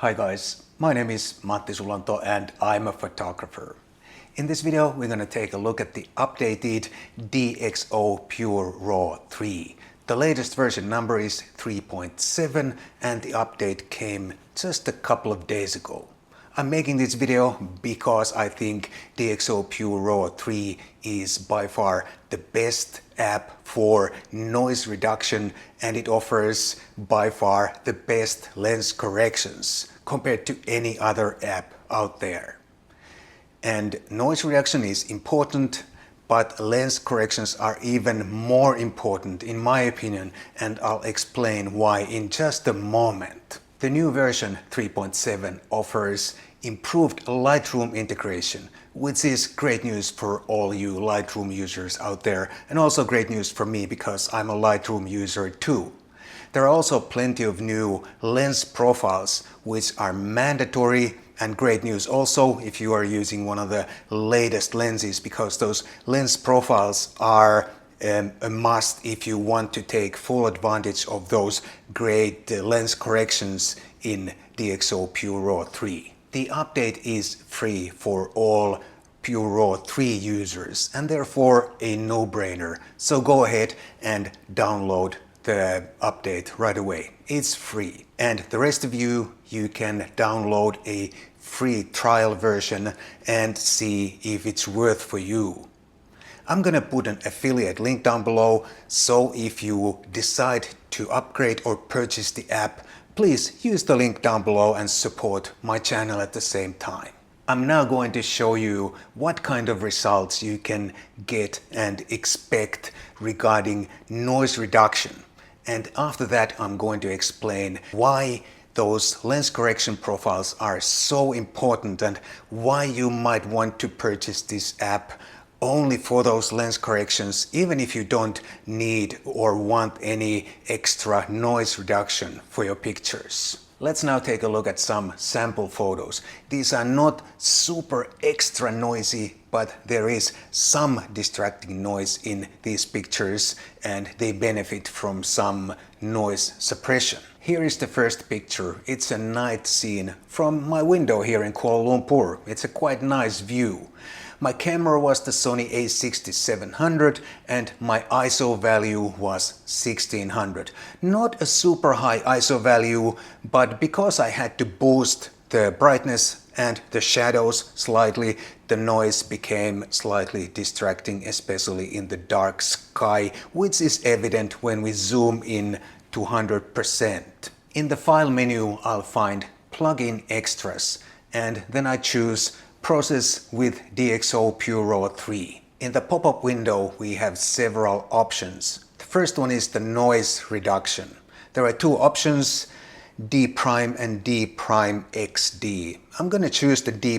Hi guys, my name is Matti Sulanto and I'm a photographer. In this video we're going to take a look at the updated DxO PureRAW 3. The latest version number is 3.7 and the update came just a couple of days ago. I'm making this video because I think DxO PureRAW 3 is by far the best app for noise reduction, and it offers by far the best lens corrections compared to any other app out there. And noise reduction is important, but lens corrections are even more important in my opinion, and I'll explain why in just a moment. The new version 3.7 offers improved Lightroom integration, which is great news for all you Lightroom users out there, and also great news for me because I'm a Lightroom user too. There are also plenty of new lens profiles which are mandatory, and great news also if you are using one of the latest lenses, because those lens profiles are a must if you want to take full advantage of those great lens corrections in DxO PureRAW 3. The update is free for all PureRAW 3 users and therefore a no-brainer. So go ahead and download the update right away. It's free. And the rest of you can download a free trial version and see if it's worth for you. I'm gonna put an affiliate link down below, so if you decide to upgrade or purchase the app, please use the link down below and support my channel at the same time. I'm now going to show you what kind of results you can get and expect regarding noise reduction. And after that, I'm going to explain why those lens correction profiles are so important and why you might want to purchase this app only for those lens corrections, even if you don't need or want any extra noise reduction for your pictures. Let's now take a look at some sample photos. These are not super extra noisy, but there is some distracting noise in these pictures and they benefit from some noise suppression. Here is the first picture. It's a night scene from my window here in Kuala Lumpur. It's a quite nice view. My camera was the Sony a6700 and my ISO value was 1600. Not a super high ISO value, but because I had to boost the brightness and the shadows slightly, the noise became slightly distracting, especially in the dark sky, which is evident when we zoom in to 100%. In the file menu, I'll find plugin extras, and then I choose Process with DxO PureRAW 3. In the pop-up window, we have several options. The first one is the noise reduction. There are two options, D' and D' XD. I'm going to choose the D'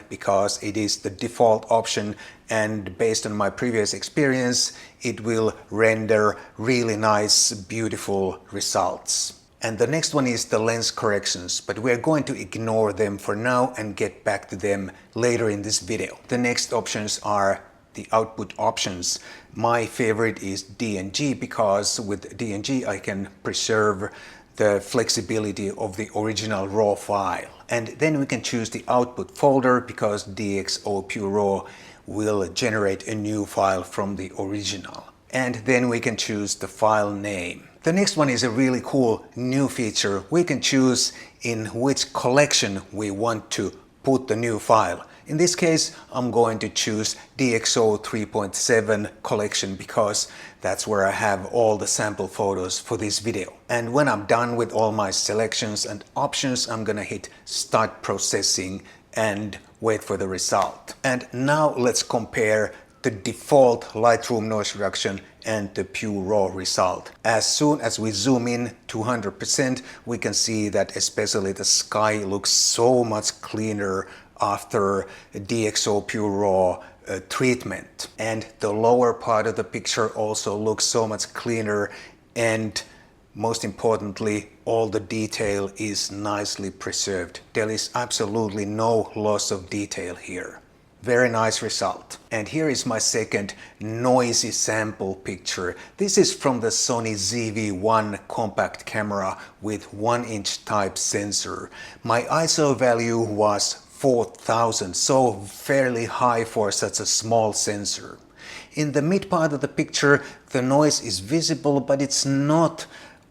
because it is the default option, and based on my previous experience, it will render really nice, beautiful results. And the next one is the lens corrections, but we're going to ignore them for now and get back to them later in this video. The next options are the output options. My favorite is DNG because with DNG I can preserve the flexibility of the original RAW file. And then we can choose the output folder because DxO PureRAW will generate a new file from the original. And then we can choose the file name. The next one is a really cool new feature. We can choose in which collection we want to put the new file. In this case, I'm going to choose DxO 3.7 collection because that's where I have all the sample photos for this video. And when I'm done with all my selections and options, I'm gonna hit start processing and wait for the result. And now let's compare the default Lightroom noise reduction and the PureRAW result. As soon as we zoom in to 100%, we can see that especially the sky looks so much cleaner after DxO PureRAW treatment. And the lower part of the picture also looks so much cleaner, and most importantly, all the detail is nicely preserved. There is absolutely no loss of detail here. Very nice result. And here is my second noisy sample picture. This is from the Sony ZV-1 compact camera with 1-inch type sensor. My ISO value was 4000, so fairly high for such a small sensor. In the mid part of the picture, the noise is visible, but it's not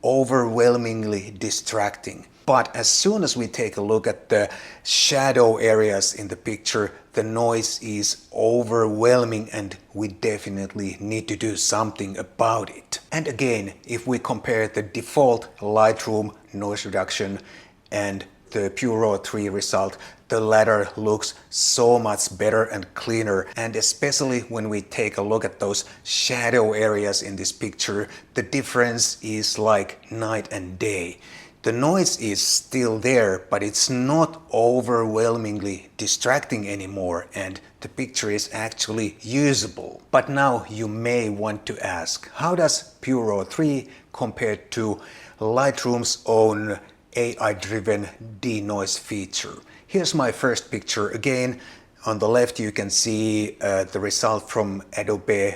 overwhelmingly distracting. But as soon as we take a look at the shadow areas in the picture, the noise is overwhelming and we definitely need to do something about it. And again, if we compare the default Lightroom noise reduction and the PureRAW 3 result, the latter looks so much better and cleaner. And especially when we take a look at those shadow areas in this picture, the difference is like night and day. The noise is still there, but it's not overwhelmingly distracting anymore, and the picture is actually usable. But now you may want to ask, how does PureRAW 3 compare to Lightroom's own AI-driven denoise feature? Here's my first picture. Again, on the left you can see the result from Adobe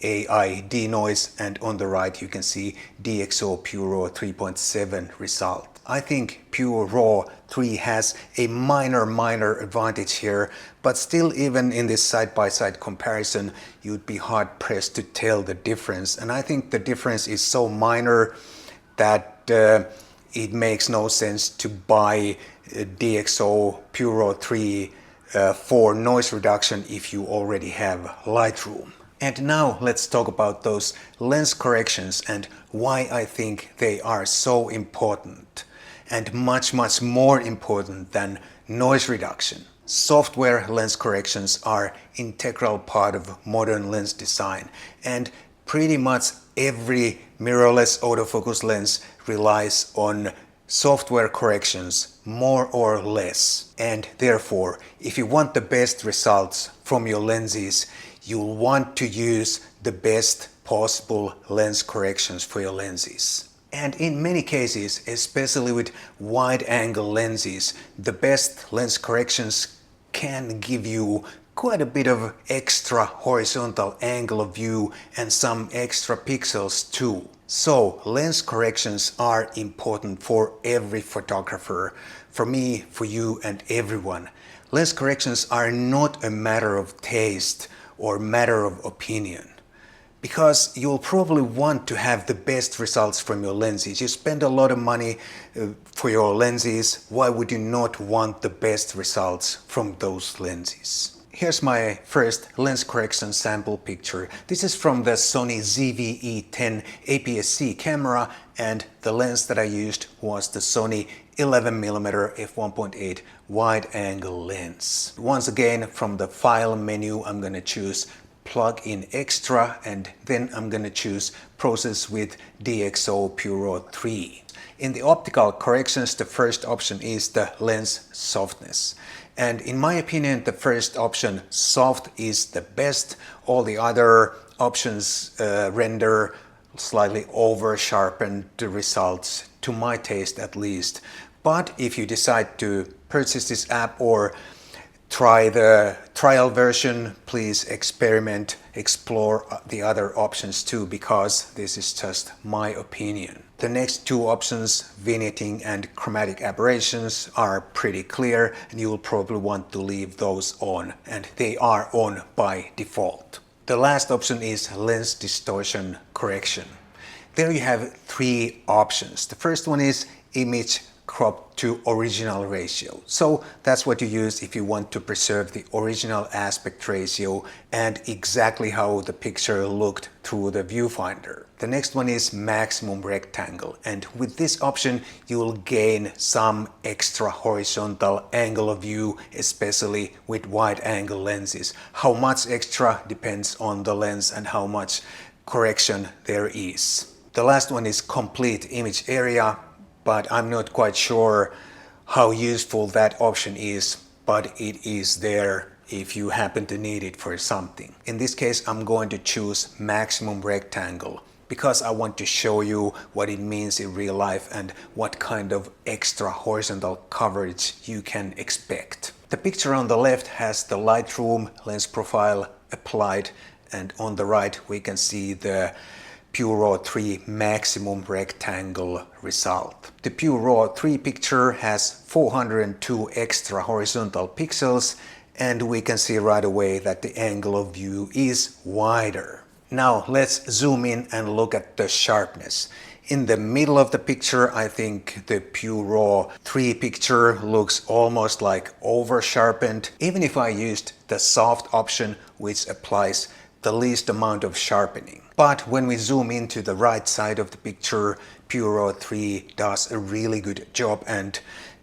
AI denoise, and on the right you can see DxO PureRAW 3.7 result. I think PureRAW 3 has a minor advantage here, but still, even in this side-by-side comparison, you'd be hard-pressed to tell the difference. And I think the difference is so minor that it makes no sense to buy DxO PureRAW 3 for noise reduction if you already have Lightroom. And now let's talk about those lens corrections and why I think they are so important and much more important than noise reduction. Software lens corrections are an integral part of modern lens design, and pretty much every mirrorless autofocus lens relies on software corrections more or less. And therefore, if you want the best results from your lenses, you'll want to use the best possible lens corrections for your lenses. And in many cases, especially with wide-angle lenses, the best lens corrections can give you quite a bit of extra horizontal angle of view and some extra pixels too. So lens corrections are important for every photographer, for me, for you, and everyone. Lens corrections are not a matter of taste or matter of opinion, because you'll probably want to have the best results from your lenses. You spend a lot of money for your lenses. Why would you not want the best results from those lenses? Here's my first lens correction sample picture. This is from the Sony ZV-E10 APS-C camera, and the lens that I used was the Sony 11mm f1.8 wide-angle lens. Once again, from the File menu, I'm going to choose Plug in Extra, and then I'm going to choose Process with DxO PureRAW 3. In the optical corrections, the first option is the lens softness. And in my opinion, the first option, soft, is the best. All the other options render slightly over-sharpened results, to my taste at least. But if you decide to purchase this app or try the trial version, please explore the other options too, because this is just my opinion. The next two options, vignetting and chromatic aberrations, are pretty clear, and you will probably want to leave those on, and they are on by default. The last option is lens distortion correction. There you have three options. The first one is image crop to original ratio. So that's what you use if you want to preserve the original aspect ratio and exactly how the picture looked through the viewfinder. The next one is maximum rectangle, and with this option you will gain some extra horizontal angle of view, especially with wide angle lenses. How much extra depends on the lens and how much correction there is. The last one is complete image area, but I'm not quite sure how useful that option is, but it is there if you happen to need it for something. In this case, I'm going to choose maximum rectangle because I want to show you what it means in real life and what kind of extra horizontal coverage you can expect. The picture on the left has the Lightroom lens profile applied, and on the right we can see the PureRAW 3 maximum rectangle result. The PureRAW 3 picture has 402 extra horizontal pixels, and we can see right away that the angle of view is wider. Now let's zoom in and look at the sharpness. In the middle of the picture, I think the PureRAW 3 picture looks almost like over sharpened, even if I used the soft option, which applies the least amount of sharpening. But when we zoom into the right side of the picture, PureRAW 3 does a really good job, and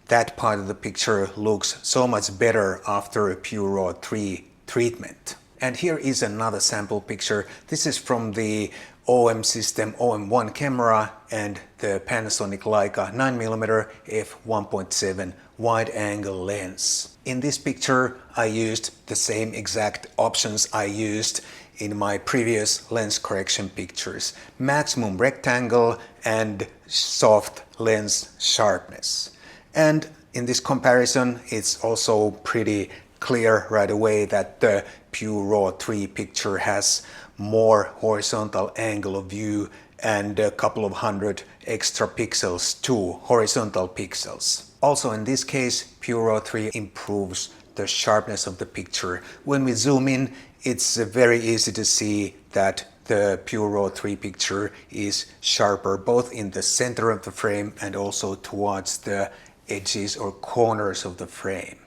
that part of the picture looks so much better after a PureRAW 3 treatment. And here is another sample picture. This is from the OM system OM1 camera and the Panasonic Leica 9mm f1.7 wide-angle lens. In this picture I used the same exact options I used in my previous lens correction pictures: maximum rectangle and soft lens sharpness. And in this comparison it's also pretty clear right away that the PureRAW 3 picture has more horizontal angle of view and a couple of hundred extra pixels, 2 horizontal pixels. Also in this case, PureRAW 3 improves the sharpness of the picture. When we zoom in, it's very easy to see that the PureRAW 3 picture is sharper both in the center of the frame and also towards the edges or corners of the frame.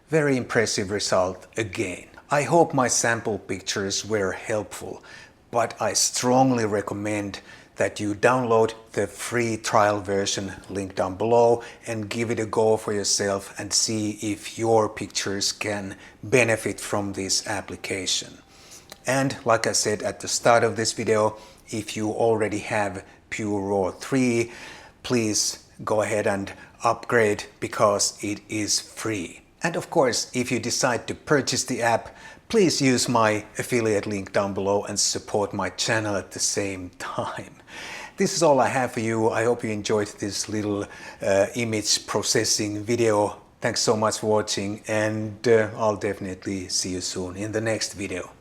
Very impressive result again. I hope my sample pictures were helpful, but I strongly recommend that you download the free trial version linked down below and give it a go for yourself and see if your pictures can benefit from this application. And like I said at the start of this video, if you already have PureRAW 3, please go ahead and upgrade because it is free. And of course, if you decide to purchase the app, please use my affiliate link down below and support my channel at the same time. This is all I have for you. I hope you enjoyed this little image processing video. Thanks so much for watching, and I'll definitely see you soon in the next video.